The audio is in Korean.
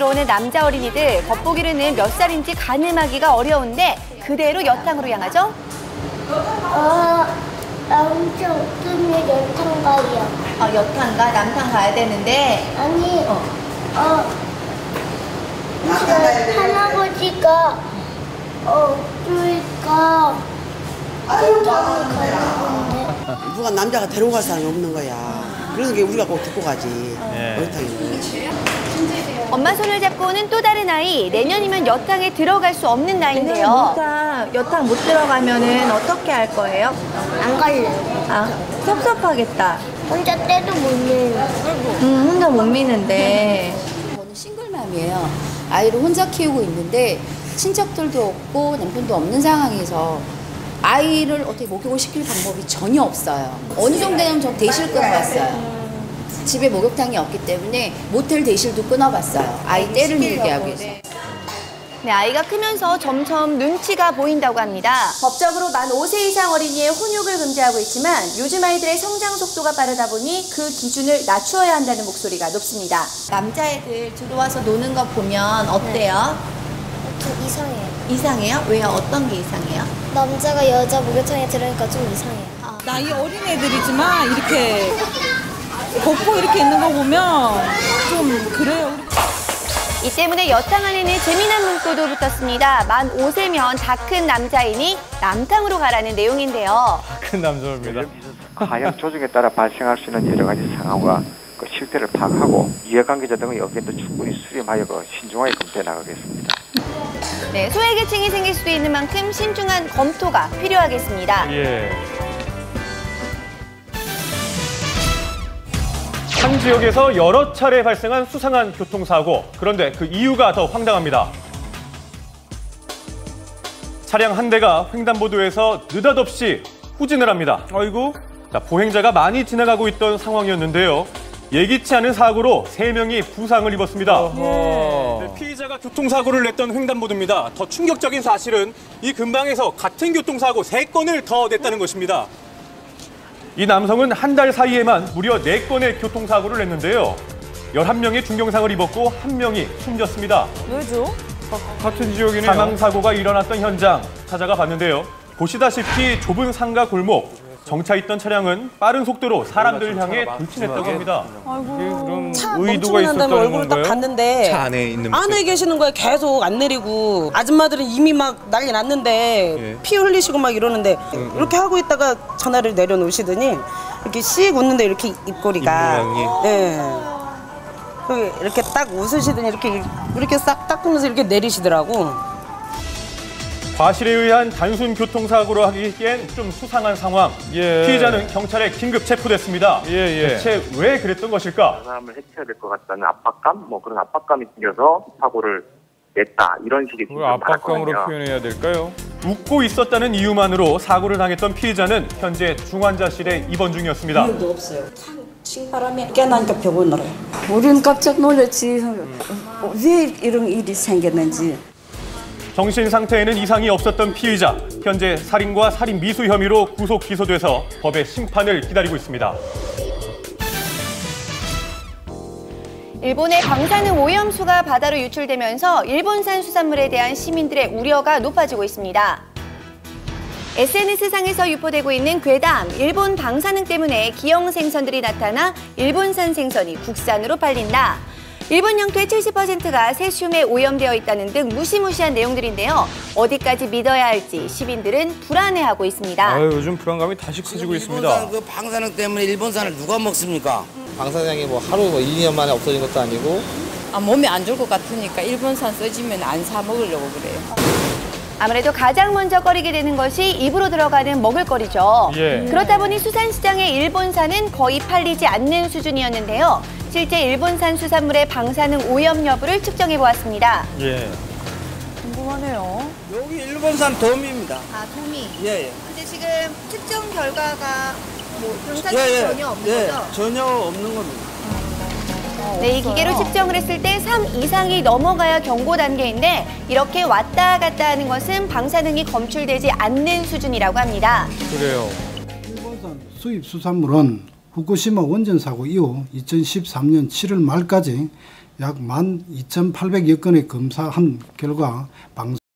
들어오는 남자 어린이들 겉보기로는 몇 살인지 가늠하기가 어려운데 그대로 여탕으로 향하죠? 남자 없으면 여탕 가요. 여탕 가? 남탕 가야 되는데. 아니, 할아버지가 없으니까 여탕을 가는 건데. 누가 남자가 데리고 갈 사람이 없는 거야. 그러는 게 우리가 꼭 데리고 가지. 여탕이. 엄마 손을 잡고 오는 또 다른 아이. 내년이면 여탕에 들어갈 수 없는 나이인데요. 여탕 못 들어가면은 어떻게 할 거예요? 안 갈래. 섭섭하겠다. 혼자 때도 못 내요. 혼자 못 미는데. 저는 싱글맘이에요. 아이를 혼자 키우고 있는데 친척들도 없고 남편도 없는 상황에서 아이를 어떻게 목욕을 시킬 방법이 전혀 없어요. 어느 정도는 저 대실 끊어봤어요. 집에 목욕탕이 없기 때문에 모텔 대실도 끊어봤어요. 아이 때를 밀게 하기 위해서. 네, 아이가 크면서 점점 눈치가 보인다고 합니다. 법적으로 만 5세 이상 어린이의 혼욕을 금지하고 있지만 요즘 아이들의 성장 속도가 빠르다 보니 그 기준을 낮추어야 한다는 목소리가 높습니다. 남자애들 들어와서 노는 거 보면 어때요? 좀 이상해요. 이상해요? 왜요? 어떤 게 이상해요? 남자가 여자 목욕탕에 들어오니까 좀 이상해요. 나이 어린 애들이지만 이렇게 걷고 이렇게 있는 거 보면 좀 그래요. 이 때문에 여탕 안에는 재미난 문구도 붙었습니다. 만 5세면 다 큰 남자이니 남탕으로 가라는 내용인데요. 큰 남자입니다. 하향 조정에 따라 발생할 수 있는 여러 가지 상황과 그 실태를 파악하고 이해관계자 등의 의견도 충분히 수렴하여 신중하게 검토해 나가겠습니다. 네, 소외계층이 생길 수도 있는 만큼 신중한 검토가 필요하겠습니다. 예. 한 지역에서 여러 차례 발생한 수상한 교통사고. 그런데 그 이유가 더 황당합니다. 차량 한 대가 횡단보도에서 느닷없이 후진을 합니다. 아이고. 자, 보행자가 많이 지나가고 있던 상황이었는데요. 예기치 않은 사고로 3명이 부상을 입었습니다. 네, 피의자가 교통사고를 냈던 횡단보도입니다. 더 충격적인 사실은 이 근방에서 같은 교통사고 3건을 더 냈다는 것입니다. 이 남성은 한 달 사이에만 무려 4건의 교통사고를 냈는데요. 11명의 중경상을 입었고 1명이 숨졌습니다. 왜죠? 같은 지역이네요. 사망사고가 일어났던 현장 찾아가 봤는데요. 보시다시피 좁은 상가 골목. 정차 있던 차량은 빠른 속도로 사람들을 향해 돌진했다고 합니다. 그럼 의도가 있었다는 얼굴을 딱 봤는데 차 안에 있는 안에 계시는 거에 계속 안 내리고 아줌마들은 이미 막 난리 났는데 피 흘리시고 막 이러는데 이렇게 하고 있다가 전화를 내려놓으시더니 이렇게 씩 웃는데 이렇게 입꼬리가 이렇게 딱 웃으시더니 이렇게 싹 닦으면서 이렇게 내리시더라고. 과실에 의한 단순 교통사고로 하기엔 좀 수상한 상황. 피해자는 경찰에 긴급 체포됐습니다. 대체 왜 그랬던 것일까? 사람을 해쳐야 될 것 같다는 압박감, 그런 압박감이 생겨서 사고를 냈다. 이런 식의 그걸 압박감으로 표현해야 될까요? 웃고 있었다는 이유만으로 사고를 당했던 피해자는 현재 중환자실에 입원 중이었습니다. 이유도 없어요. 신바람에 깨나니까 병원 나가요. 우리는 깜짝 놀랐지. 왜 이런 일이 생겼는지. 정신 상태에는 이상이 없었던 피의자. 현재 살인과 살인 미수 혐의로 구속 기소돼서 법의 심판을 기다리고 있습니다. 일본의 방사능 오염수가 바다로 유출되면서 일본산 수산물에 대한 시민들의 우려가 높아지고 있습니다. SNS상에서 유포되고 있는 괴담, 일본 방사능 때문에 기형 생선들이 나타나 일본산 생선이 국산으로 팔린다. 일본 영토의 70%가 세슘에 오염되어 있다는 등 무시무시한 내용들인데요. 어디까지 믿어야 할지 시민들은 불안해하고 있습니다. 요즘 불안감이 다시 커지고 있습니다. 그 방사능 때문에 일본산을 누가 먹습니까? 방사능이 하루 1, 2년 만에 없어진 것도 아니고. 몸에 안 좋을 것 같으니까 일본산 써지면 안 사 먹으려고 그래요. 아무래도 가장 먼저 꺼리게 되는 것이 입으로 들어가는 먹을거리죠. 그렇다 보니 수산시장의 일본산은 거의 팔리지 않는 수준이었는데요. 실제 일본산 수산물의 방사능 오염 여부를 측정해보았습니다. 궁금하네요. 여기 일본산 도미입니다. 도미? 근데 지금 측정 결과가 방사능이 전혀 없는 거죠? 전혀 없는 겁니다. 네, 이 기계로 측정을 했을 때 3 이상이 넘어가야 경고 단계인데 이렇게 왔다 갔다 하는 것은 방사능이 검출되지 않는 수준이라고 합니다. 그래요. 일본산 수입 수산물은 후쿠시마 원전 사고 이후 2013년 7월 말까지 약 12,800여 건의 검사한 결과 방사